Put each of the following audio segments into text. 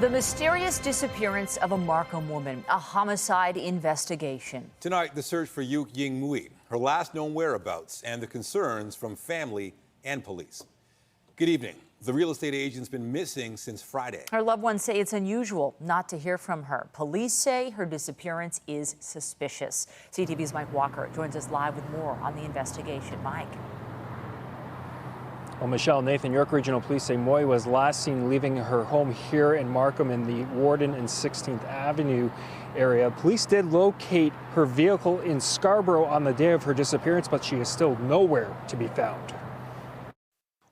The mysterious disappearance of a Markham woman, a homicide investigation. Tonight, the search for Yuk-Ying Mui, her last known whereabouts, and the concerns from family and police. Good evening. The real estate agent's been missing since Friday. Her loved ones say it's unusual not to hear from her. Police say her disappearance is suspicious. CTV's Mike Walker joins us live with more on the investigation. Mike. Well, Michelle, Nathan, York Regional Police say Mui was last seen leaving her home here in Markham in the Warden and 16th Avenue area. Police did locate her vehicle in Scarborough on the day of her disappearance, but she is still nowhere to be found.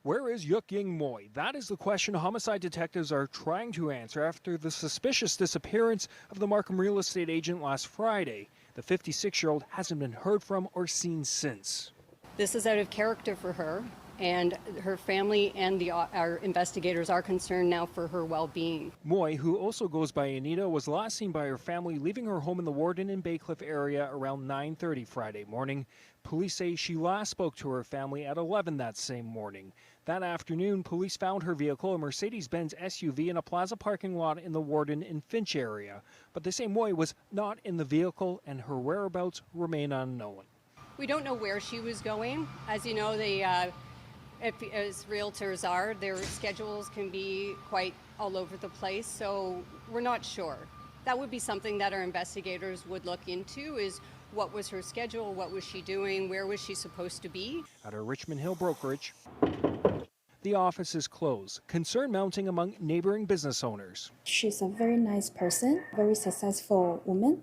Where is Yuk-Ying Mui? That is the question homicide detectives are trying to answer after the suspicious disappearance of the Markham real estate agent last Friday. The 56-year-old hasn't been heard from or seen since. This is out of character for her, and her family and our investigators are concerned now for her well-being. Mui, who also goes by Anita, was last seen by her family leaving her home in the Warden and Baycliffe area around 9:30 Friday morning. Police say she last spoke to her family at 11 that same morning. That afternoon, police found her vehicle, a Mercedes-Benz SUV, in a plaza parking lot in the Warden and Finch area. But they say Mui was not in the vehicle and her whereabouts remain unknown. We don't know where she was going. As you know, as realtors are, their schedules can be quite all over the place, so we're not sure. That would be something that our investigators would look into, is what was her schedule, what was she doing, where was she supposed to be? At our Richmond Hill brokerage, the office is closed, concern mounting among neighboring business owners. She's a very nice person, very successful woman,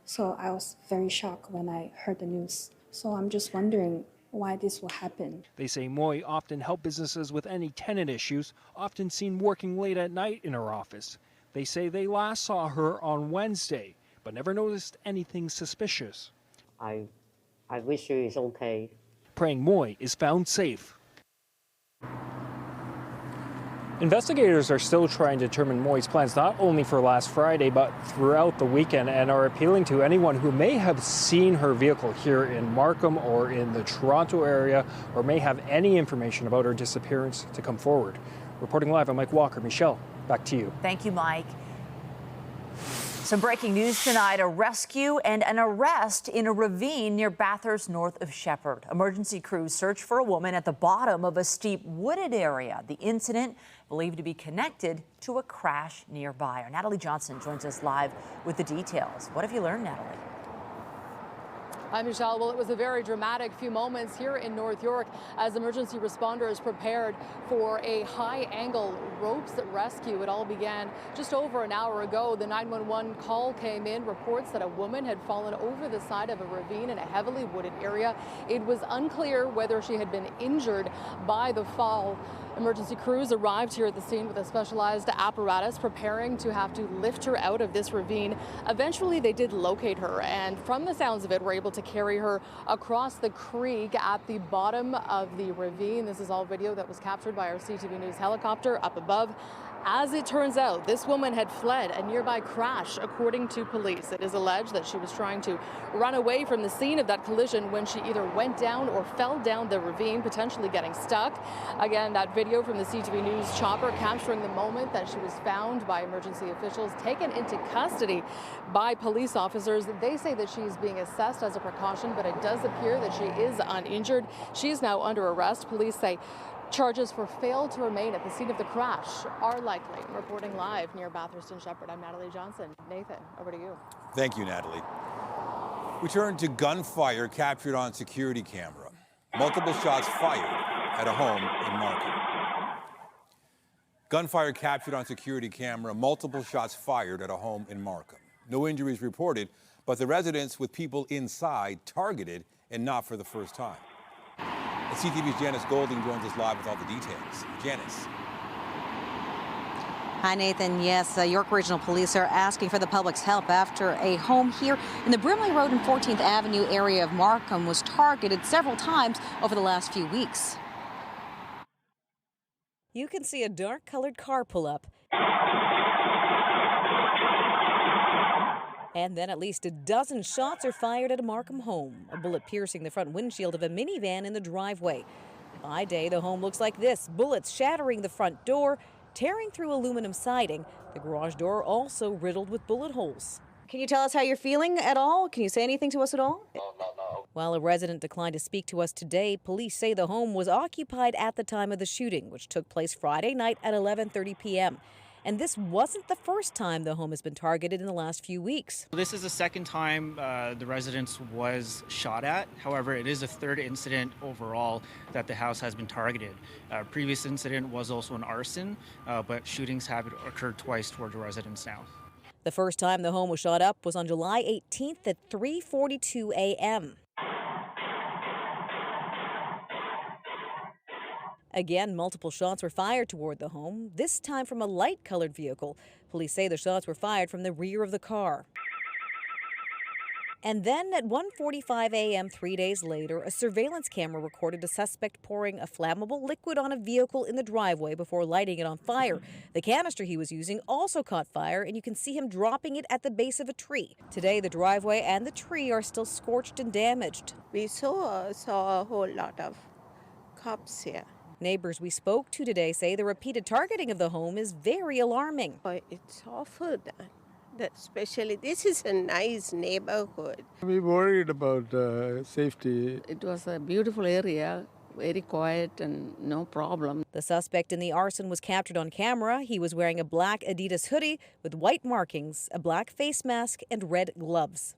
so I was very shocked when I heard the news. So I'm just wondering why this will happen. They say Mui often helped businesses with any tenant issues, often seen working late at night in her office. They say they last saw her on Wednesday, but never noticed anything suspicious. I wish she is okay. Praying Mui is found safe. Investigators are still trying to determine Mui's plans not only for last Friday but throughout the weekend, and are appealing to anyone who may have seen her vehicle here in Markham or in the Toronto area, or may have any information about her disappearance, to come forward. Reporting live, I'm Mike Walker. Michelle, back to you. Thank you, Mike. Some breaking news tonight: a rescue and an arrest in a ravine near Bathurst, north of Shepherd. Emergency crews search for a woman at the bottom of a steep wooded area. The incident believed to be connected to a crash nearby. Our Natalie Johnson joins us live with the details. What have you learned, Natalie? Hi, Michelle. Well, it was a very dramatic few moments here in North York as emergency responders prepared for a high-angle ropes rescue. It all began just over an hour ago. The 911 call came in, reports that a woman had fallen over the side of a ravine in a heavily wooded area. It was unclear whether she had been injured by the fall. Emergency crews arrived here at the scene with a specialized apparatus, preparing to have to lift her out of this ravine. Eventually, they did locate her, and from the sounds of it, were able to carry her across the creek at the bottom of the ravine. This is all video that was captured by our CTV News helicopter up above. As it turns out, this woman had fled a nearby crash, according to police. It is alleged that she was trying to run away from the scene of that collision when she either went down or fell down the ravine, potentially getting stuck. Again, that video from the CTV News chopper capturing the moment that she was found by emergency officials, taken into custody by police officers. They say that she's being assessed as a precaution, but it does appear that she is uninjured. She is now under arrest. Police say charges for fail to remain at the scene of the crash are likely. Reporting live near Bathurst and Shepherd, I'm Natalie Johnson. Nathan, over to you. Thank you, Natalie. We turn to gunfire captured on security camera. Multiple shots fired at a home in Markham. Gunfire captured on security camera. Multiple shots fired at a home in Markham. No injuries reported, but the residents with people inside targeted, and not for the first time. CTV's Janice Golding joins us live with all the details. Janice. Hi, Nathan. Yes, York Regional Police are asking for the public's help after a home here in the Brimley Road and 14th Avenue area of Markham was targeted several times over the last few weeks. You can see a dark-colored car pull up. And then at least a dozen shots are fired at a Markham home, a bullet piercing the front windshield of a minivan in the driveway. By day, the home looks like this, bullets shattering the front door, tearing through aluminum siding, the garage door also riddled with bullet holes. Can you tell us how you're feeling at all? Can you say anything to us at all? No. While a resident declined to speak to us today, police say the home was occupied at the time of the shooting, which took place Friday night at 11:30 p.m. And this wasn't the first time the home has been targeted in the last few weeks. This is the second time the residence was shot at. However, it is the third incident overall that the house has been targeted. Previous incident was also an arson, but shootings have occurred twice toward the residence now. The first time the home was shot up was on July 18th at 3:42 a.m. Again, multiple shots were fired toward the home, this time from a light-colored vehicle. Police say the shots were fired from the rear of the car. And then at 1:45 a.m. 3 days later, a surveillance camera recorded a suspect pouring a flammable liquid on a vehicle in the driveway before lighting it on fire. The canister he was using also caught fire, and you can see him dropping it at the base of a tree. Today, the driveway and the tree are still scorched and damaged. We saw a whole lot of cops here. Neighbors we spoke to today say the repeated targeting of the home is very alarming. It's awful that especially this is a nice neighborhood. We're worried about safety. It was a beautiful area, very quiet and no problem. The suspect in the arson was captured on camera. He was wearing a black Adidas hoodie with white markings, a black face mask, and red gloves.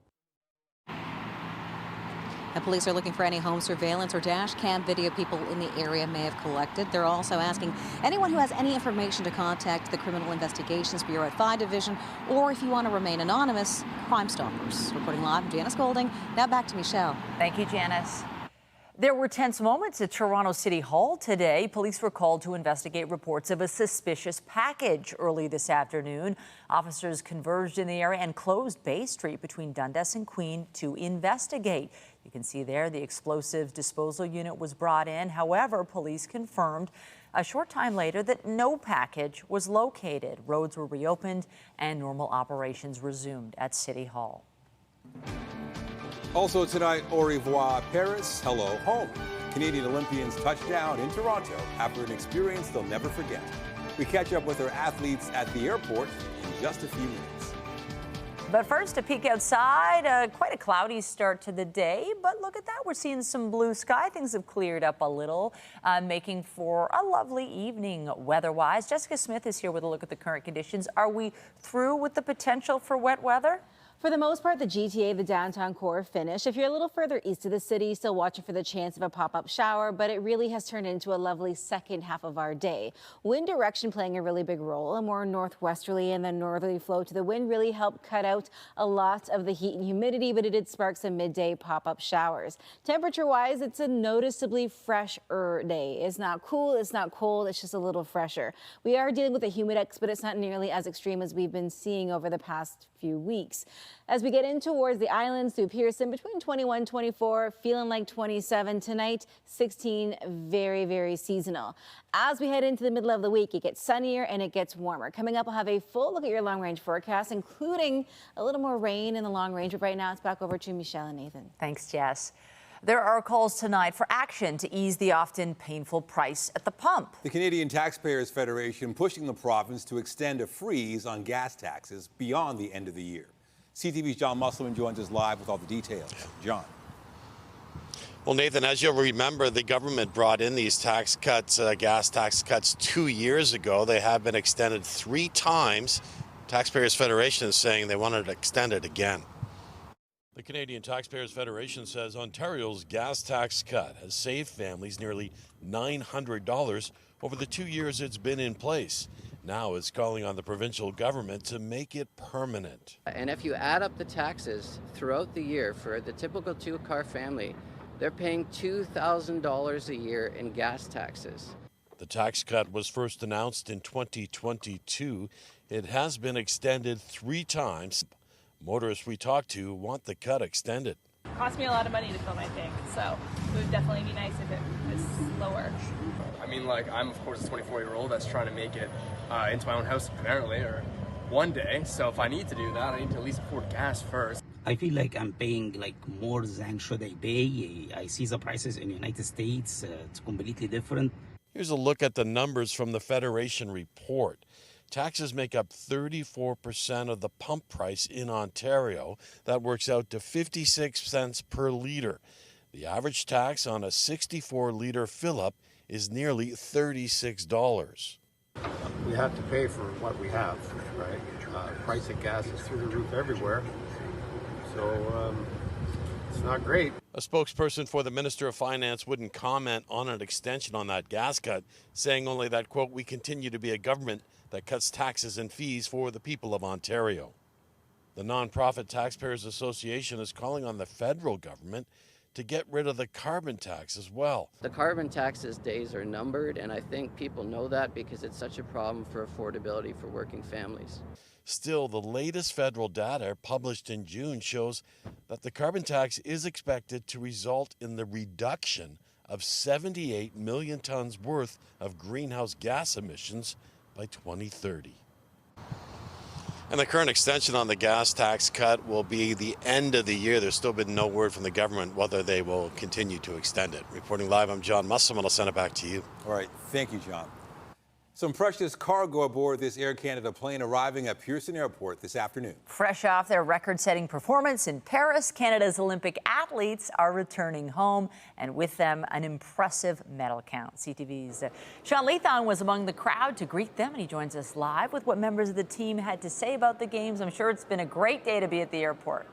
And police are looking for any home surveillance or dash cam video people in the area may have collected. They're also asking anyone who has any information to contact the Criminal Investigations Bureau at 5 Division, or if you want to remain anonymous, Crime Stoppers. Reporting live from Janice Golding. Now back to Michelle. Thank you, Janice. There were tense moments at Toronto City Hall today. Police were called to investigate reports of a suspicious package early this afternoon. Officers converged in the area and closed Bay Street between Dundas and Queen to investigate. You can see there the explosive disposal unit was brought in. However, police confirmed a short time later that no package was located. Roads were reopened and normal operations resumed at City Hall. Also tonight, au revoir Paris, hello home. Canadian Olympians touch down in Toronto after an experience they'll never forget. We catch up with our athletes at the airport in just a few minutes. But first, a peek outside. Quite a cloudy start to the day, but look at that. We're seeing some blue sky. Things have cleared up a little, making for a lovely evening weather-wise. Jessica Smith is here with a look at the current conditions. Are we through with the potential for wet weather? For the most part, the GTA, the downtown core, finished. If you're a little further east of the city, still watching for the chance of a pop-up shower, but it really has turned into a lovely second half of our day. Wind direction playing a really big role. A more northwesterly and then northerly flow to the wind really helped cut out a lot of the heat and humidity, but it did spark some midday pop-up showers. Temperature-wise, it's a noticeably fresher day. It's not cool, it's not cold, it's just a little fresher. We are dealing with a humidex, but it's not nearly as extreme as we've been seeing over the past few weeks. As we get in towards the islands through Pearson, between 21, 24, feeling like 27 tonight, 16, very, very seasonal. As we head into the middle of the week, it gets sunnier and it gets warmer. Coming up, we'll have a full look at your long range forecast, including a little more rain in the long range. But right now, it's back over to Michelle and Nathan. Thanks, Jess. There are calls tonight for action to ease the often painful price at the pump. The Canadian Taxpayers Federation pushing the province to extend a freeze on gas taxes beyond the end of the year. CTV's John Musselman joins us live with all the details. John. Well, Nathan, as you'll remember, the government brought in these tax cuts, gas tax cuts 2 years ago. They have been extended 3 times. Taxpayers Federation is saying they wanted to extend it again. The Canadian Taxpayers Federation says Ontario's gas tax cut has saved families nearly $900 over the 2 years it's been in place. Now it's calling on the provincial government to make it permanent. And if you add up the taxes throughout the year for the typical 2-car family, they're paying $2,000 a year in gas taxes. The tax cut was first announced in 2022. It has been extended 3 times. Motorists we talked to want the cut extended. It cost me a lot of money to fill my tank, so it would definitely be nice if it was lower. I mean, like, I'm of course a 24-year-old that's trying to make it into my own house apparently, or one day. So if I need to do that, I need to at least afford gas first. I feel like I'm paying like more than should I pay. I see the prices in the United States. It's completely different. Here's a look at the numbers from the Federation report. Taxes make up 34% of the pump price in Ontario. That works out to 56 cents per litre. The average tax on a 64-litre fill-up is nearly $36. We have to pay for what we have, right? Price of gas is through the roof everywhere, so it's not great. A spokesperson for the Minister of Finance wouldn't comment on an extension on that gas cut, saying only that, quote, we continue to be a government that cuts taxes and fees for the people of Ontario. The Nonprofit Taxpayers Association is calling on the federal government to get rid of the carbon tax as well. The carbon tax's days are numbered, and I think people know that because it's such a problem for affordability for working families. Still, the latest federal data published in June shows that the carbon tax is expected to result in the reduction of 78 million tons worth of greenhouse gas emissions by 2030. And the current extension on the gas tax cut will be the end of the year. There's still been no word from the government whether they will continue to extend it. Reporting live, I'm John Mussum, and I'll send it back to you. All right, thank you, John. Some precious cargo aboard this Air Canada plane arriving at Pearson Airport this afternoon. Fresh off their record-setting performance in Paris, Canada's Olympic athletes are returning home, and with them, an impressive medal count. CTV's Sean Leathong was among the crowd to greet them, and he joins us live with what members of the team had to say about the games. I'm sure it's been a great day to be at the airport.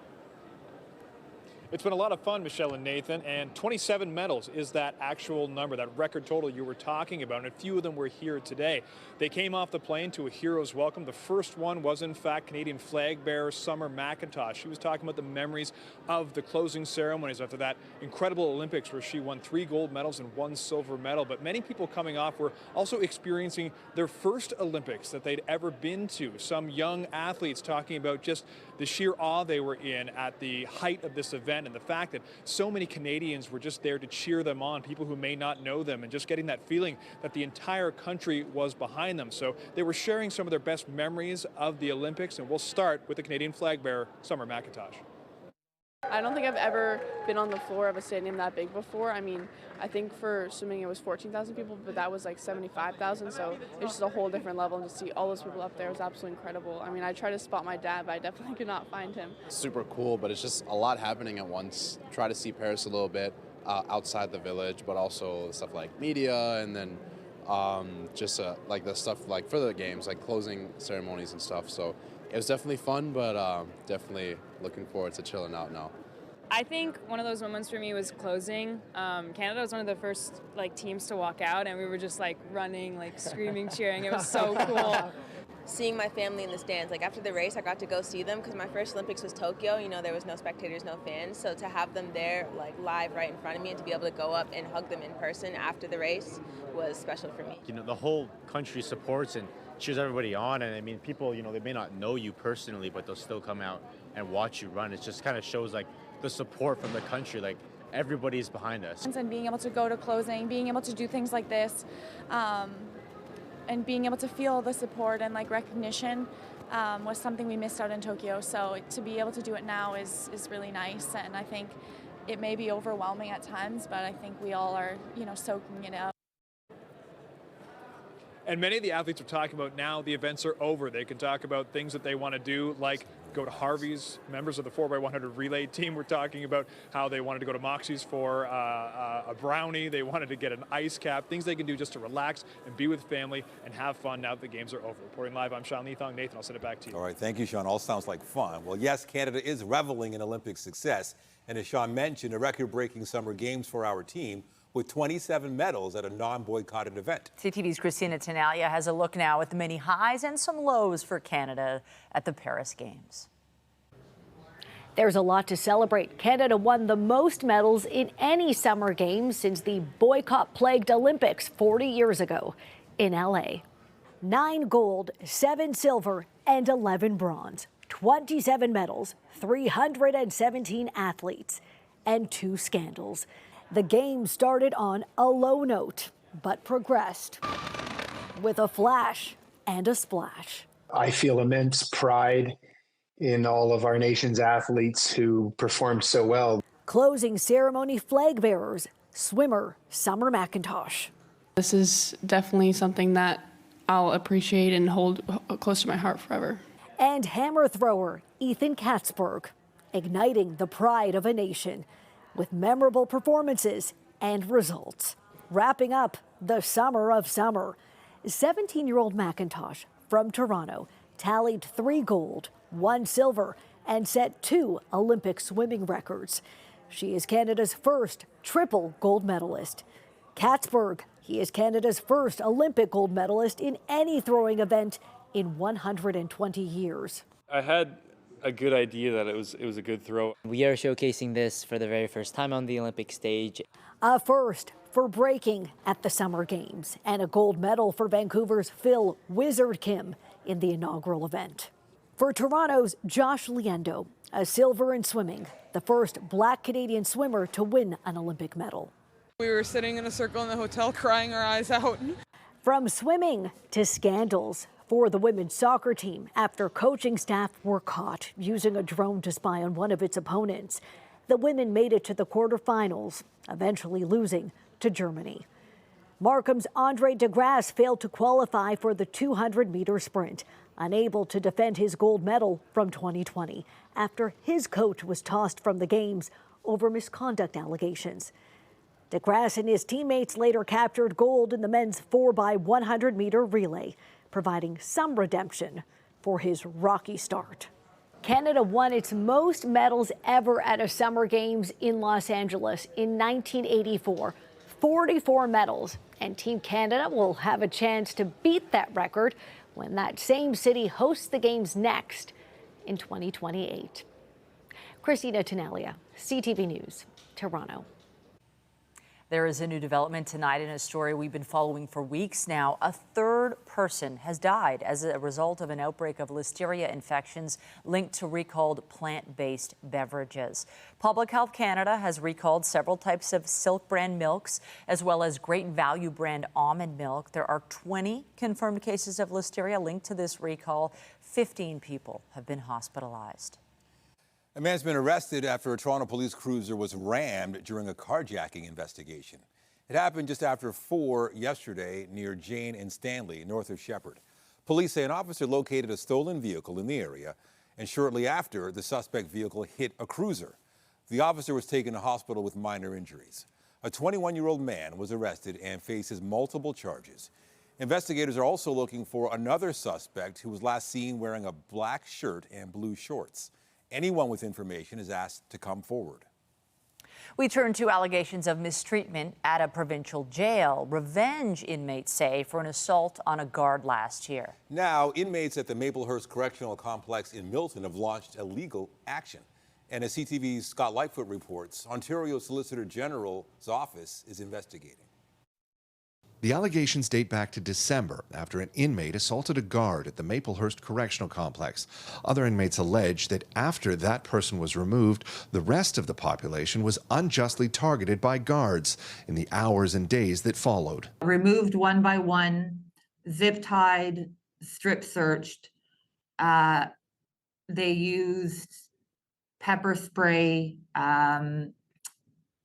It's been a lot of fun, Michelle and Nathan, and 27 medals is that actual number, that record total you were talking about, and a few of them were here today. They came off the plane to a hero's welcome. The first one was, in fact, Canadian flag bearer Summer McIntosh. She was talking about the memories of the closing ceremonies after that incredible Olympics where she won 3 gold medals and 1 silver medal. But many people coming off were also experiencing their first Olympics that they'd ever been to. Some young athletes talking about just the sheer awe they were in at the height of this event, and the fact that so many Canadians were just there to cheer them on, people who may not know them, and just getting that feeling that the entire country was behind them. So they were sharing some of their best memories of the Olympics, and we'll start with the Canadian flag bearer, Summer McIntosh. I don't think I've ever been on the floor of a stadium that big before. I mean, I think for swimming it was 14,000 people, but that was like 75,000, so it's just a whole different level, and to see all those people up there was absolutely incredible. I mean, I tried to spot my dad, but I definitely could not find him. Super cool, but it's just a lot happening at once. Try to see Paris a little bit outside the village, but also stuff like media, and then just like the stuff like for the games, like closing ceremonies and stuff. So it was definitely fun, but definitely looking forward to chilling out now. I think one of those moments for me was closing. Canada was one of the first teams to walk out, and we were just running, screaming, cheering. It was so cool. Seeing my family in the stands, after the race, I got to go see them because my first Olympics was Tokyo. You know, there was no spectators, no fans. So to have them there, live right in front of me, and to be able to go up and hug them in person after the race was special for me. You know, the whole country supports and cheers everybody on, and I mean, people, they may not know you personally, but they'll still come out and watch you run. It just kind of shows the support from the country, everybody's behind us. And being able to go to closing, being able to do things like this, and being able to feel the support and recognition was something we missed out in Tokyo. So to be able to do it now is really nice, and I think it may be overwhelming at times, but I think we all are, soaking it up. And many of the athletes are talking about now the events are over. They can talk about things that they want to do, like go to Harvey's. Members of the 4x100 relay team were talking about how they wanted to go to Moxie's for a brownie. They wanted to get an ice cap, things they can do just to relax and be with family and have fun now that the games are over. Reporting live, I'm Sean Leathong. Nathan, I'll send it back to you. All right, thank you, Sean. All sounds like fun. Well, yes, Canada is reveling in Olympic success. And as Sean mentioned, a record-breaking summer games for our team, with 27 medals at a non-boycotted event. CTV's Christina Tenalia has a look now at the many highs and some lows for Canada at the Paris Games. There's a lot to celebrate. Canada won the most medals in any summer games since the boycott-plagued Olympics 40 years ago in LA. 9 gold, 7 silver, and 11 bronze. 27 medals, 317 athletes, and 2 scandals. The game started on a low note, but progressed with a flash and a splash. I feel immense pride in all of our nation's athletes who performed so well. Closing ceremony flag bearers, swimmer Summer McIntosh. This is definitely something that I'll appreciate and hold close to my heart forever. And hammer thrower Ethan Katzberg, igniting the pride of a nation with memorable performances and results. Wrapping up the summer of summer, 17-year-old McIntosh from Toronto tallied 3 gold, 1 silver, and set 2 Olympic swimming records. She is Canada's first triple gold medalist. Katzberg, he is Canada's first Olympic gold medalist in any throwing event in 120 years. I had a good idea that it was a good throw. We are showcasing this for the very first time on the Olympic stage. A first for breaking at the Summer Games, and a gold medal for Vancouver's Phil Wizard Kim in the inaugural event. For Toronto's Josh Liendo, a silver in swimming, the first Black Canadian swimmer to win an Olympic medal. We were sitting in a circle in the hotel crying our eyes out. From swimming to scandals for the women's soccer team after coaching staff were caught using a drone to spy on one of its opponents. The women made it to the quarterfinals, eventually losing to Germany. Markham's Andre DeGrasse failed to qualify for the 200-meter sprint, unable to defend his gold medal from 2020 after his coach was tossed from the games over misconduct allegations. DeGrasse and his teammates later captured gold in the men's 4x100-meter relay, providing some redemption for his rocky start. Canada won its most medals ever at a Summer Games in Los Angeles in 1984, 44 medals, and Team Canada will have a chance to beat that record when that same city hosts the Games next in 2028. Christina Tenalia, CTV News, Toronto. There is a new development tonight in a story we've been following for weeks now. A third person has died as a result of an outbreak of listeria infections linked to recalled plant-based beverages. Public Health Canada has recalled several types of Silk brand milks, as well as Great Value brand almond milk. There are 20 confirmed cases of listeria linked to this recall. 15 people have been hospitalized. A man's been arrested after a Toronto police cruiser was rammed during a carjacking investigation. It happened just after 4 yesterday near Jane and Stanley, north of Shepherd. Police say an officer located a stolen vehicle in the area, and shortly after, the suspect vehicle hit a cruiser. The officer was taken to hospital with minor injuries. A 21-year-old man was arrested and faces multiple charges. Investigators are also looking for another suspect who was last seen wearing a black shirt and blue shorts. Anyone with information is asked to come forward. We turn to allegations of mistreatment at a provincial jail. Revenge, inmates say, for an assault on a guard last year. Now, inmates at the Maplehurst Correctional Complex in Milton have launched a legal action. And as CTV's Scott Lightfoot reports, Ontario Solicitor General's office is investigating. The allegations date back to December after an inmate assaulted a guard at the Maplehurst Correctional Complex. Other inmates allege that after that person was removed, the rest of the population was unjustly targeted by guards in the hours and days that followed. Removed one by one, zip-tied, strip searched. They used pepper spray,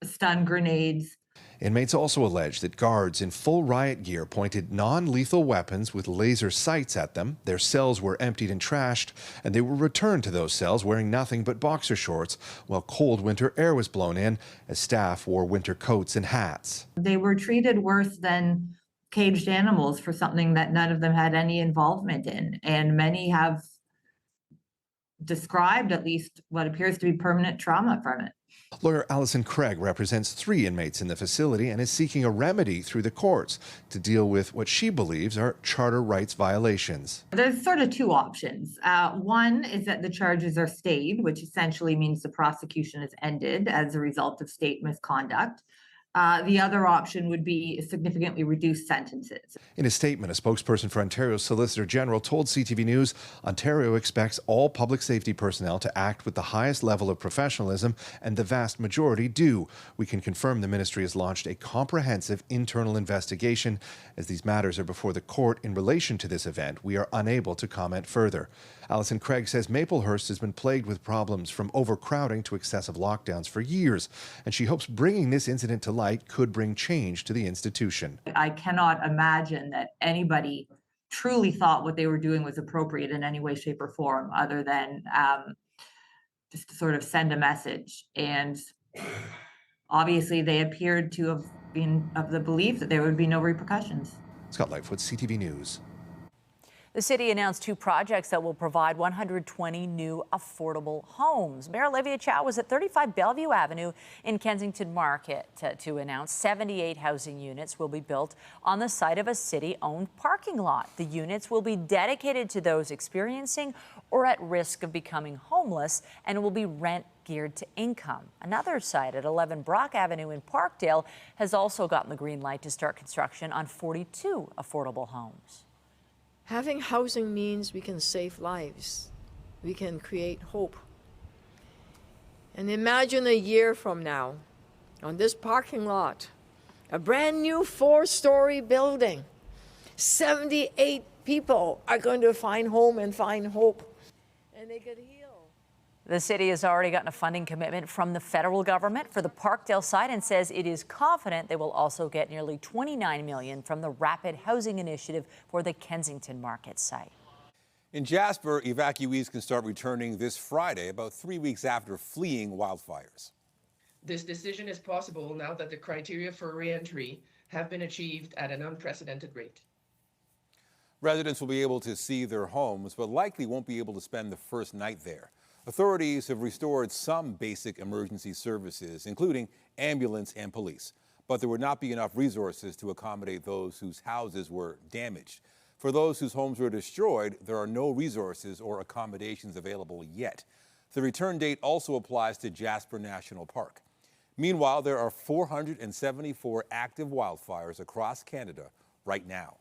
stun grenades. Inmates also allege that guards in full riot gear pointed non-lethal weapons with laser sights at them. Their cells were emptied and trashed, and they were returned to those cells wearing nothing but boxer shorts while cold winter air was blown in as staff wore winter coats and hats. They were treated worse than caged animals for something that none of them had any involvement in, and many have described at least what appears to be permanent trauma from it. Lawyer Alison Craig represents 3 inmates in the facility and is seeking a remedy through the courts to deal with what she believes are charter rights violations. There's sort of 2 options. One is that the charges are stayed, which essentially means the prosecution is ended as a result of state misconduct. The other option would be significantly reduced sentences. In a statement, a spokesperson for Ontario's Solicitor General told CTV News Ontario expects all public safety personnel to act with the highest level of professionalism, and the vast majority do. We can confirm the ministry has launched a comprehensive internal investigation. As these matters are before the court in relation to this event, we are unable to comment further. Alison Craig says Maplehurst has been plagued with problems from overcrowding to excessive lockdowns for years, and she hopes bringing this incident to light light could bring change to the institution. I cannot imagine that anybody truly thought what they were doing was appropriate in any way, shape, or form, other than just to sort of send a message. And obviously, they appeared to have been of the belief that there would be no repercussions. Scott Lightfoot, CTV News. The city announced 2 projects that will provide 120 new affordable homes. Mayor Olivia Chow was at 35 Bellevue Avenue in Kensington Market to announce 78 housing units will be built on the site of a city-owned parking lot. The units will be dedicated to those experiencing or at risk of becoming homeless and will be rent geared to income. Another site at 11 Brock Avenue in Parkdale has also gotten the green light to start construction on 42 affordable homes. Having housing means we can save lives. We can create hope. And imagine a year from now, on this parking lot, a brand new 4-story building. 78 people are going to find home and find hope. And they could heal. The city has already gotten a funding commitment from the federal government for the Parkdale site and says it is confident they will also get nearly $29 million from the Rapid Housing Initiative for the Kensington Market site. In Jasper, evacuees can start returning this Friday, about 3 weeks after fleeing wildfires. This decision is possible now that the criteria for re-entry have been achieved at an unprecedented rate. Residents will be able to see their homes, but likely won't be able to spend the first night there. Authorities have restored some basic emergency services, including ambulance and police, but there would not be enough resources to accommodate those whose houses were damaged. For those whose homes were destroyed, there are no resources or accommodations available yet. The return date also applies to Jasper National Park. Meanwhile, there are 474 active wildfires across Canada right now.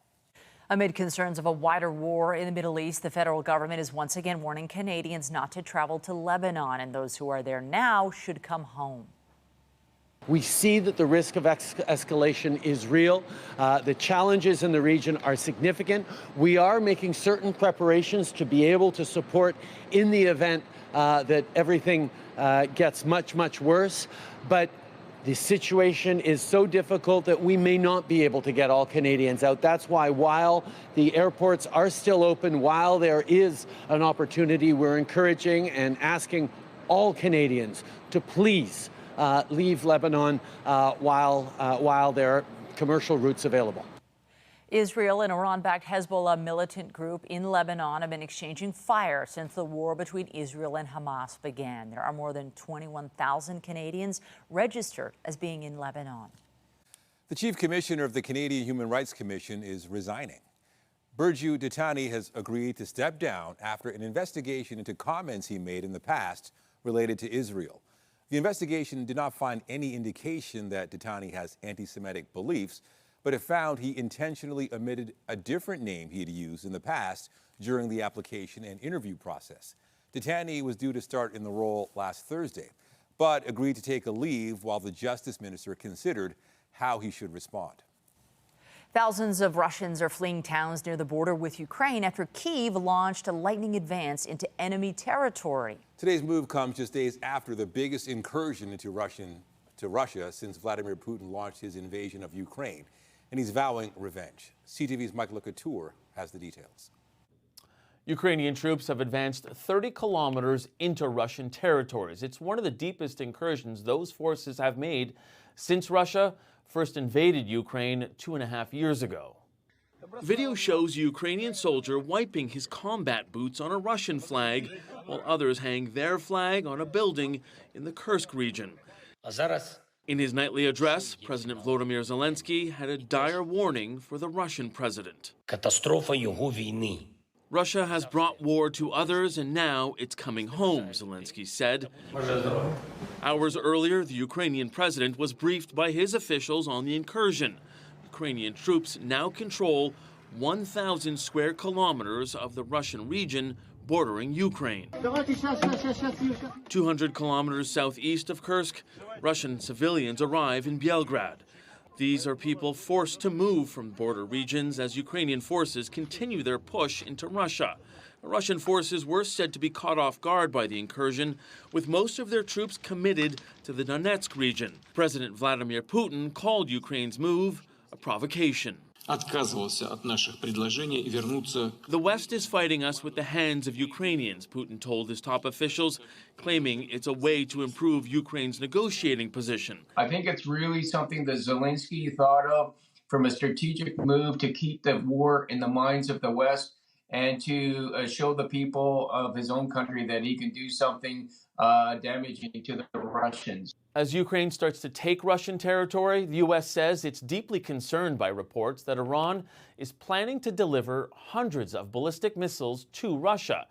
Amid concerns of a wider war in the Middle East, the federal government is once again warning Canadians not to travel to Lebanon, and those who are there now should come home. We see that the risk of escalation is real. The challenges in the region are significant. We are making certain preparations to be able to support in the event that everything gets much, much worse. But the situation is so difficult that we may not be able to get all Canadians out. That's why while the airports are still open, while there is an opportunity, we're encouraging and asking all Canadians to please leave Lebanon while there are commercial routes available. Israel and Iran-backed Hezbollah militant group in Lebanon have been exchanging fire since the war between Israel and Hamas began. There are more than 21,000 Canadians registered as being in Lebanon. The chief commissioner of the Canadian Human Rights Commission is resigning. Burju Ditani has agreed to step down after an investigation into comments he made in the past related to Israel. The investigation did not find any indication that Ditani has anti-Semitic beliefs, but it found he intentionally omitted a different name he had used in the past during the application and interview process. Ditani was due to start in the role last Thursday, but agreed to take a leave while the justice minister considered how he should respond. Thousands of Russians are fleeing towns near the border with Ukraine after Kyiv launched a lightning advance into enemy territory. Today's move comes just days after the biggest incursion into Russia since Vladimir Putin launched his invasion of Ukraine, and he's vowing revenge. CTV's Mike Couture has the details. Ukrainian troops have advanced 30 kilometers into Russian territories. It's one of the deepest incursions those forces have made since Russia first invaded Ukraine 2.5 years ago. Video shows a Ukrainian soldier wiping his combat boots on a Russian flag, while others hang their flag on a building in the Kursk region. In his nightly address, President Volodymyr Zelensky had a dire warning for the Russian president. Russia has brought war to others, and now it's coming home, Zelensky said. Hours earlier, the Ukrainian president was briefed by his officials on the incursion. Ukrainian troops now control 1,000 square kilometers of the Russian region bordering Ukraine. 200 kilometers southeast of Kursk, Russian civilians arrive in Belgrade. These are people forced to move from border regions as Ukrainian forces continue their push into Russia. Russian forces were said to be caught off guard by the incursion, with most of their troops committed to the Donetsk region. President Vladimir Putin called Ukraine's move a provocation. The West is fighting us with the hands of Ukrainians, Putin told his top officials, claiming it's a way to improve Ukraine's negotiating position. I think it's really something that Zelensky thought of from a strategic move to keep the war in the minds of the West and to show the people of his own country that he can do something damaging to the Russians. As Ukraine starts to take Russian territory, the U.S. says it's deeply concerned by reports that Iran is planning to deliver hundreds of ballistic missiles to Russia.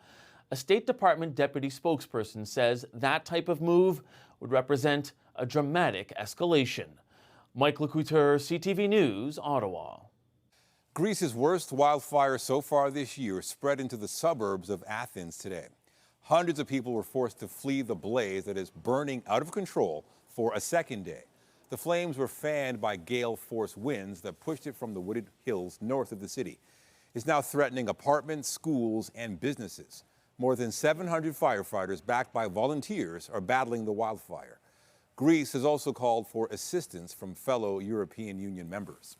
A State Department deputy spokesperson says that type of move would represent a dramatic escalation. Mike Lecouteur, CTV News, Ottawa. Greece's worst wildfire so far this year spread into the suburbs of Athens today. Hundreds of people were forced to flee the blaze that is burning out of control for a second day. The flames were fanned by gale-force winds that pushed it from the wooded hills north of the city. It's now threatening apartments, schools, and businesses. More than 700 firefighters backed by volunteers are battling the wildfire. Greece has also called for assistance from fellow European Union members.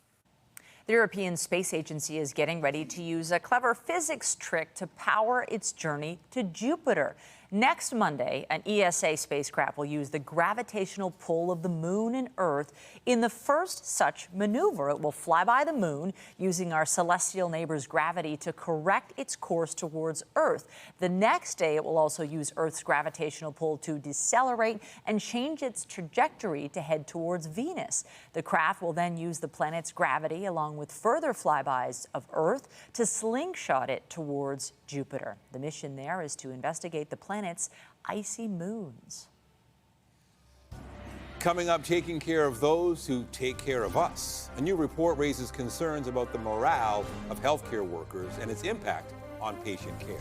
The European Space Agency is getting ready to use a clever physics trick to power its journey to Jupiter. Next Monday, an ESA spacecraft will use the gravitational pull of the moon and Earth in the first such maneuver. It will fly by the moon using our celestial neighbor's gravity to correct its course towards Earth. The next day, it will also use Earth's gravitational pull to decelerate and change its trajectory to head towards Venus. The craft will then use the planet's gravity along with further flybys of Earth to slingshot it towards Jupiter. The mission there is to investigate the planet's icy moons. Coming up, taking care of those who take care of us. A new report raises concerns about the morale of healthcare workers and its impact on patient care.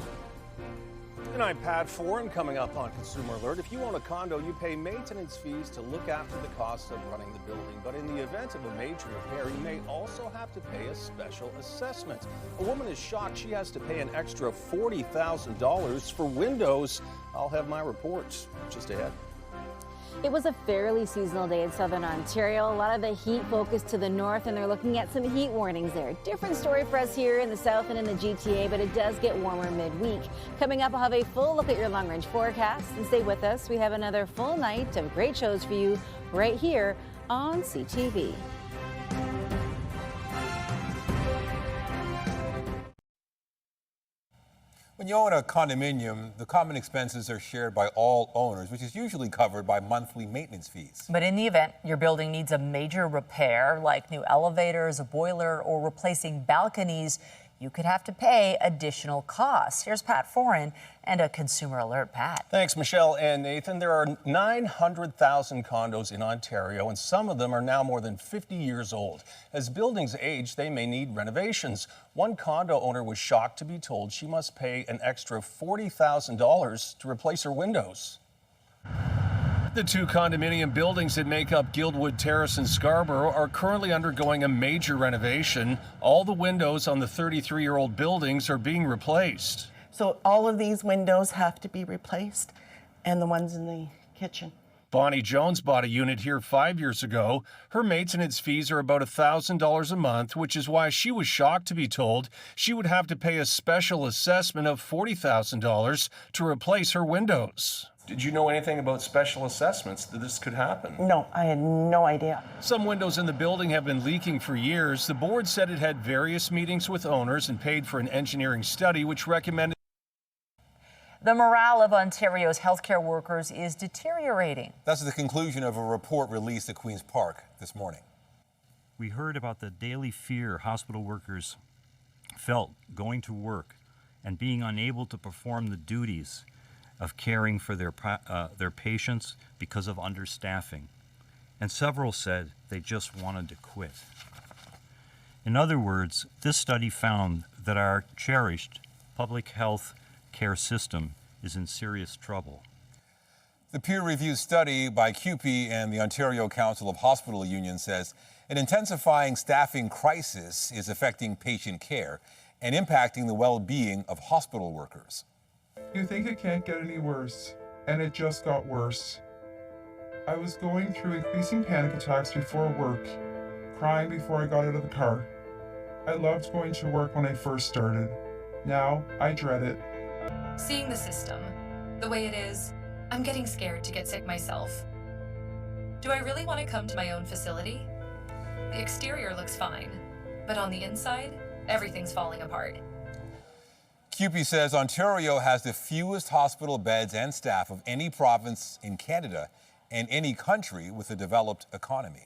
And I'm Pat Foran. Coming up on Consumer Alert, if you own a condo, you pay maintenance fees to look after the costs of running the building. But in the event of a major repair, you may also have to pay a special assessment. A woman is shocked she has to pay an extra $40,000 for windows. I'll have my reports just ahead. It was a fairly seasonal day in southern Ontario. A lot of the heat focused to the north, and they're looking at some heat warnings there. Different story for us here in the south and in the GTA, but it does get warmer midweek. Coming up, I'll have a full look at your long-range forecast. And stay with us. We have another full night of great shows for you right here on CTV. When you own a condominium, the common expenses are shared by all owners, which is usually covered by monthly maintenance fees. But in the event your building needs a major repair, like new elevators, a boiler, or replacing balconies, you could have to pay additional costs. Here's Pat Foran and a Consumer Alert. Pat. Thanks, Michelle and Nathan. There are 900,000 condos in Ontario, and some of them are now more than 50 years old. As buildings age, they may need renovations. One condo owner was shocked to be told she must pay an extra $40,000 to replace her windows. The two condominium buildings that make up Guildwood Terrace in Scarborough are currently undergoing a major renovation. All the windows on the 33-year-old buildings are being replaced. So all of these windows have to be replaced, and the ones in the kitchen. Bonnie Jones bought a unit here 5 years ago. Her maintenance fees are about $1,000 a month, which is why she was shocked to be told she would have to pay a special assessment of $40,000 to replace her windows. Did you know anything about special assessments that this could happen? No, I had no idea. Some windows in the building have been leaking for years. The board said it had various meetings with owners and paid for an engineering study which recommended. The morale of Ontario's healthcare workers is deteriorating. That's the conclusion of a report released at Queen's Park this morning. We heard about the daily fear hospital workers felt going to work and being unable to perform the duties of caring for their patients because of understaffing. And several said they just wanted to quit. In other words, this study found that our cherished public health care system is in serious trouble. The peer-reviewed study by CUPE and the Ontario Council of Hospital Unions says an intensifying staffing crisis is affecting patient care. and impacting the well-being of hospital workers. You think it can't get any worse, and it just got worse. I was going through increasing panic attacks before work, crying before I got out of the car. I loved going to work when I first started. Now, I dread it. Seeing the system, the way it is, I'm getting scared to get sick myself. Do I really want to come to my own facility? The exterior looks fine, but on the inside, everything's falling apart. CUPE says Ontario has the fewest hospital beds and staff of any province in Canada and any country with a developed economy.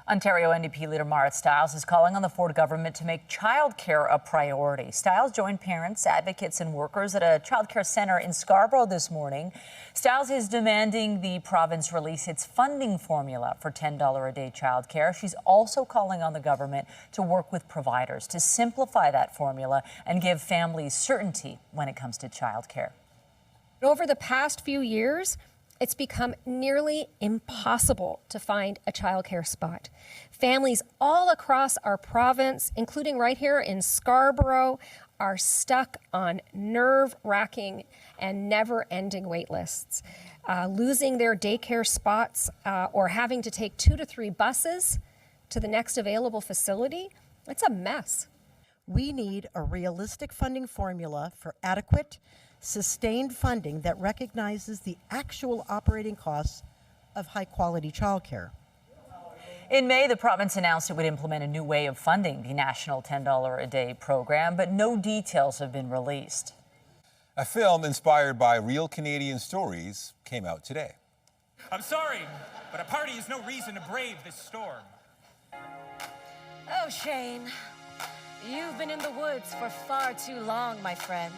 Ontario NDP leader Marit Stiles is calling on the Ford government to make childcare a priority. Stiles joined parents, advocates and workers at a childcare centre in Scarborough this morning. Stiles is demanding the province release its funding formula for $10 a day childcare. She's also calling on the government to work with providers to simplify that formula and give families certainty when it comes to childcare. Over the past few years, it's become nearly impossible to find a childcare spot. Families all across our province, including right here in Scarborough, are stuck on nerve-wracking and never-ending wait lists, losing their daycare spots or having to take 2 to 3 buses to the next available facility. It's a mess. We need a realistic funding formula for adequate, sustained funding that recognizes the actual operating costs of high-quality childcare. In May, the province announced it would implement a new way of funding the national $10 a day program, but no details have been released. A film inspired by real Canadian stories came out today. I'm sorry, but a party is no reason to brave this storm. Oh, Shane, you've been in the woods for far too long, my friend.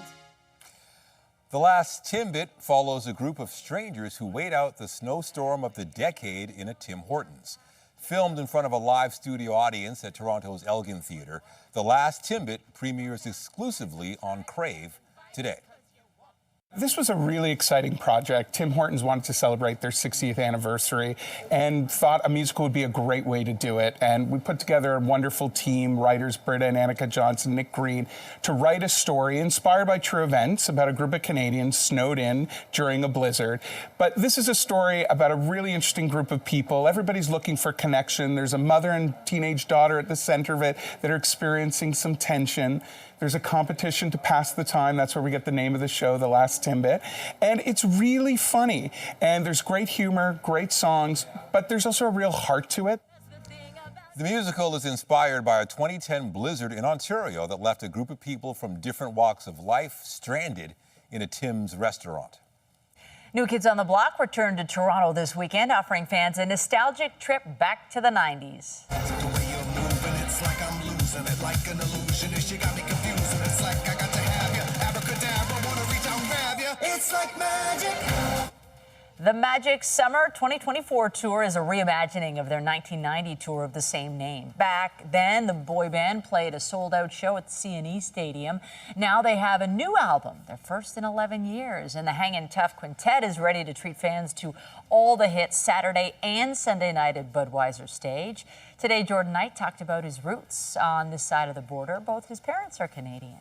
The Last Timbit follows a group of strangers who wait out the snowstorm of the decade in a Tim Hortons. Filmed in front of a live studio audience at Toronto's Elgin Theatre, The Last Timbit premieres exclusively on Crave today. This was a really exciting project. Tim Hortons wanted to celebrate their 60th anniversary and thought a musical would be a great way to do it. And we put together a wonderful team, writers Britta and Annika Johnson, Nick Green, to write a story inspired by true events about a group of Canadians snowed in during a blizzard. But this is a story about a really interesting group of people. Everybody's looking for connection. There's a mother and teenage daughter at the center of it that are experiencing some tension. There's a competition to pass the time. That's where we get the name of the show, The Last Timbit. And it's really funny. And there's great humor, great songs, but there's also a real heart to it. The musical is inspired by a 2010 blizzard in Ontario that left a group of people from different walks of life stranded in a Tim's restaurant. New Kids on the Block returned to Toronto this weekend, offering fans a nostalgic trip back to the 90s. It's like I'm losing it, like an illusionist. You got me confusing. It's like I got to have you. Abracadabra, wanna reach out and grab you. It's like magic. The Magic Summer 2024 tour is a reimagining of their 1990 tour of the same name. Back then, the boy band played a sold-out show at the CNE Stadium. Now they have a new album, their first in 11 years, and the Hangin' Tough Quintet is ready to treat fans to all the hits Saturday and Sunday night at Budweiser Stage. Today, Jordan Knight talked about his roots on this side of the border. Both his parents are Canadian.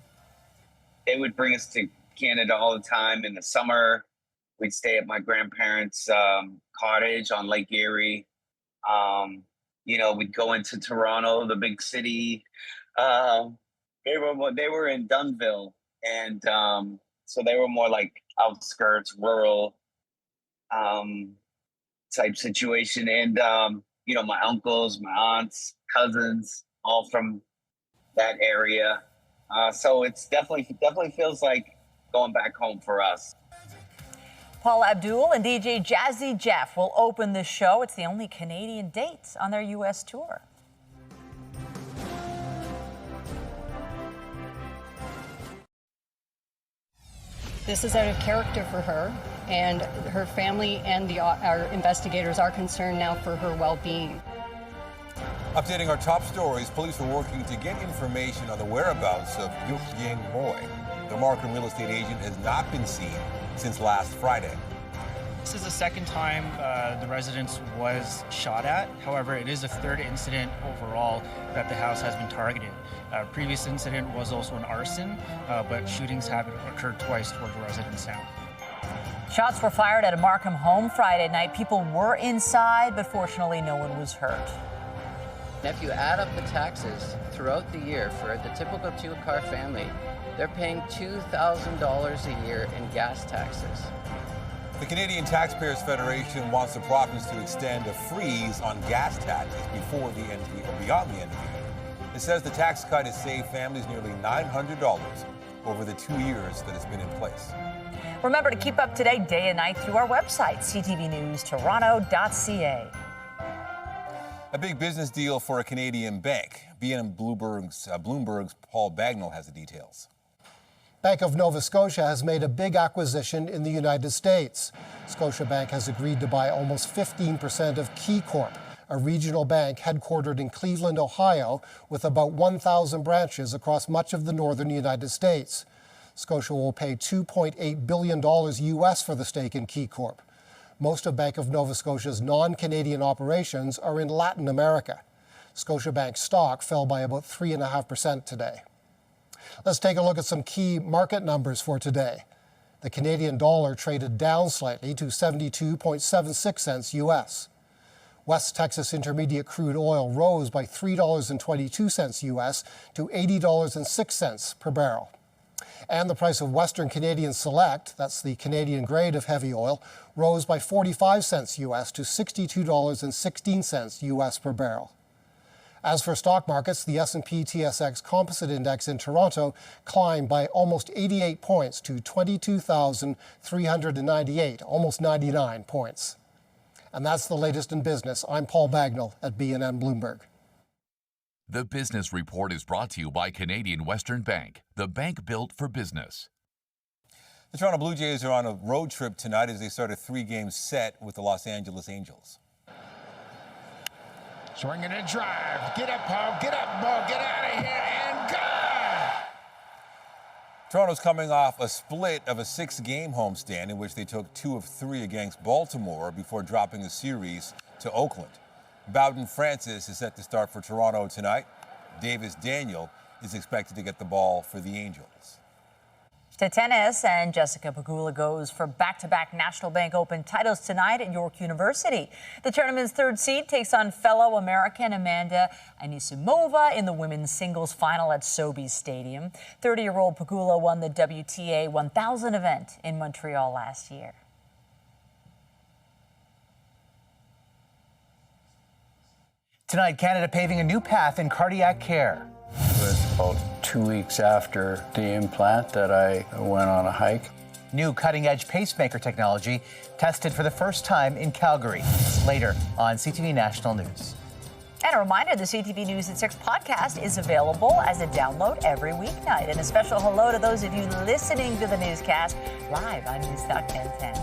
They would bring us to Canada all the time in the summer. We'd stay at my grandparents' cottage on Lake Erie. We'd go into Toronto, the big city. They were in Dunnville, and so they were more like outskirts, rural type situation. And my uncles, my aunts, cousins, all from that area. So it's definitely feels like going back home for us. Paula Abdul and DJ Jazzy Jeff will open this show. It's the only Canadian date on their U.S. tour. This is out of character for her, and her family and our investigators are concerned now for her well-being. Updating our top stories, police are working to get information on the whereabouts of Yuk-Ying Mui. The Markham real estate agent has not been seen since last Friday. This is the second time the residence was shot at. However, it is the third incident overall that the house has been targeted. Previous incident was also an arson, but shootings have occurred twice toward the residence now. Shots were fired at a Markham home Friday night. People were inside, but fortunately no one was hurt. If you add up the taxes throughout the year for the typical two-car family, they're paying $2,000 a year in gas taxes. The Canadian Taxpayers Federation wants the province to extend a freeze on gas taxes before the end of the, or beyond the end of the year. It says the tax cut has saved families nearly $900 over the 2 years that it's been in place. Remember to keep up to date day and night through our website, ctvnewstoronto.ca. A big business deal for a Canadian bank. BNN Bloomberg's Paul Bagnall has the details. Bank of Nova Scotia has made a big acquisition in the United States. Scotiabank has agreed to buy almost 15% of KeyCorp, a regional bank headquartered in Cleveland, Ohio, with about 1,000 branches across much of the northern United States. Scotia will pay $2.8 billion US for the stake in KeyCorp. Most of Bank of Nova Scotia's non-Canadian operations are in Latin America. Scotiabank stock fell by about 3.5% today. Let's take a look at some key market numbers for today. The Canadian dollar traded down slightly to 72.76 cents US. West Texas Intermediate crude oil rose by $3.22 US to $80.06 per barrel. And the price of Western Canadian Select, that's the Canadian grade of heavy oil, rose by 45 cents US to $62.16 US per barrel. As for stock markets, the S&P TSX Composite Index in Toronto climbed by almost 88 points to 22,398, almost 99 points. And that's the latest in business. I'm Paul Bagnall at BNN Bloomberg. The Business Report is brought to you by Canadian Western Bank, the bank built for business. The Toronto Blue Jays are on a road trip tonight as they start a 3-game set with the Los Angeles Angels. Swinging a drive. Get up, Paul. Get up, ball. Get out of here. And gone. Toronto's coming off a split of a 6-game homestand in which they took 2 of 3 against Baltimore before dropping the series to Oakland. Bowden Francis is set to start for Toronto tonight. Davis Daniel is expected to get the ball for the Angels. To tennis, and Jessica Pegula goes for back-to-back National Bank Open titles tonight at York University. The tournament's third seed takes on fellow American Amanda Anisimova in the women's singles final at Sobeys Stadium. 30-year-old Pegula won the WTA 1000 event in Montreal last year. Tonight, Canada paving a new path in cardiac care. It was about 2 weeks after the implant that I went on a hike. New cutting-edge pacemaker technology tested for the first time in Calgary. Later on CTV National News. And a reminder, the CTV News at 6 podcast is available as a download every weeknight. And a special hello to those of you listening to the newscast live on Newstalk 1010.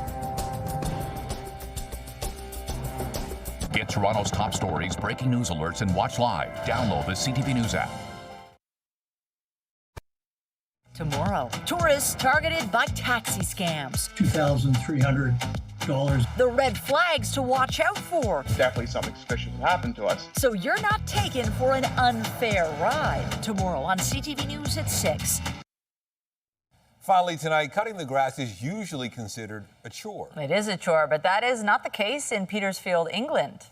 Get Toronto's top stories, breaking news alerts, and watch live. Download the CTV News app. Tomorrow, tourists targeted by taxi scams. $2,300. The red flags to watch out for. Definitely something suspicious happened to us. So you're not taken for an unfair ride. Tomorrow on CTV News at 6. Finally tonight, cutting the grass is usually considered a chore. It is a chore, but that is not the case in Petersfield, England.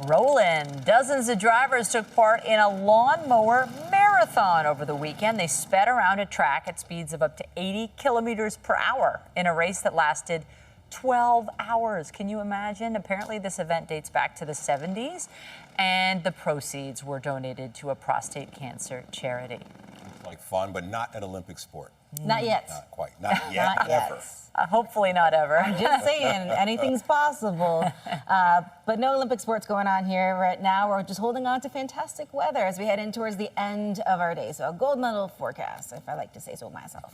Rolling. Dozens of drivers took part in a lawnmower marathon over the weekend. They sped around a track at speeds of up to 80 kilometers per hour in a race that lasted 12 hours. Can you imagine? Apparently this event dates back to the 70s, and the proceeds were donated to a prostate cancer charity. Like fun, but not an Olympic sport. Not yet. Not quite. Not yet. Not Ever. yet. Hopefully not ever. I'm just saying, anything's possible. But no Olympic sports going on here right now. We're just holding on to fantastic weather as we head in towards the end of our day. So a gold medal forecast, if I like to say so myself.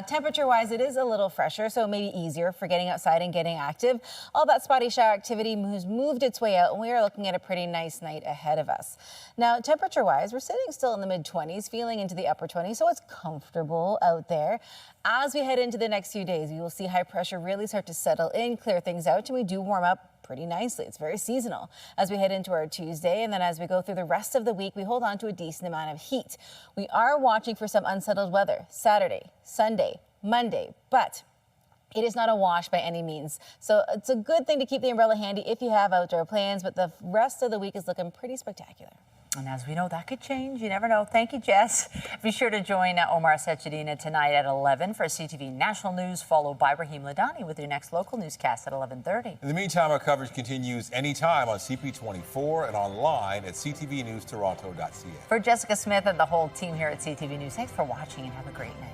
Temperature-wise, it is a little fresher, so maybe easier for getting outside and getting active. All that spotty shower activity has moved its way out, and we are looking at a pretty nice night ahead of us. Now, temperature-wise, we're sitting still in the mid-20s, feeling into the upper 20s, so it's comfortable out there. As we head into the next few days, we will see high pressure really start to settle in, clear things out, and we do warm up pretty nicely. It's very seasonal as we head into our Tuesday, and then as we go through the rest of the week, we hold on to a decent amount of heat. We are watching for some unsettled weather Saturday, Sunday, Monday, but it is not a wash by any means. So it's a good thing to keep the umbrella handy if you have outdoor plans, but the rest of the week is looking pretty spectacular. And as we know, that could change. You never know. Thank you, Jess. Be sure to join Omar Sechedina tonight at 11 for CTV National News, followed by Raheem Ladani with your next local newscast at 11:30. In the meantime, our coverage continues anytime on CP24 and online at ctvnewstoronto.ca. For Jessica Smith and the whole team here at CTV News, thanks for watching and have a great night.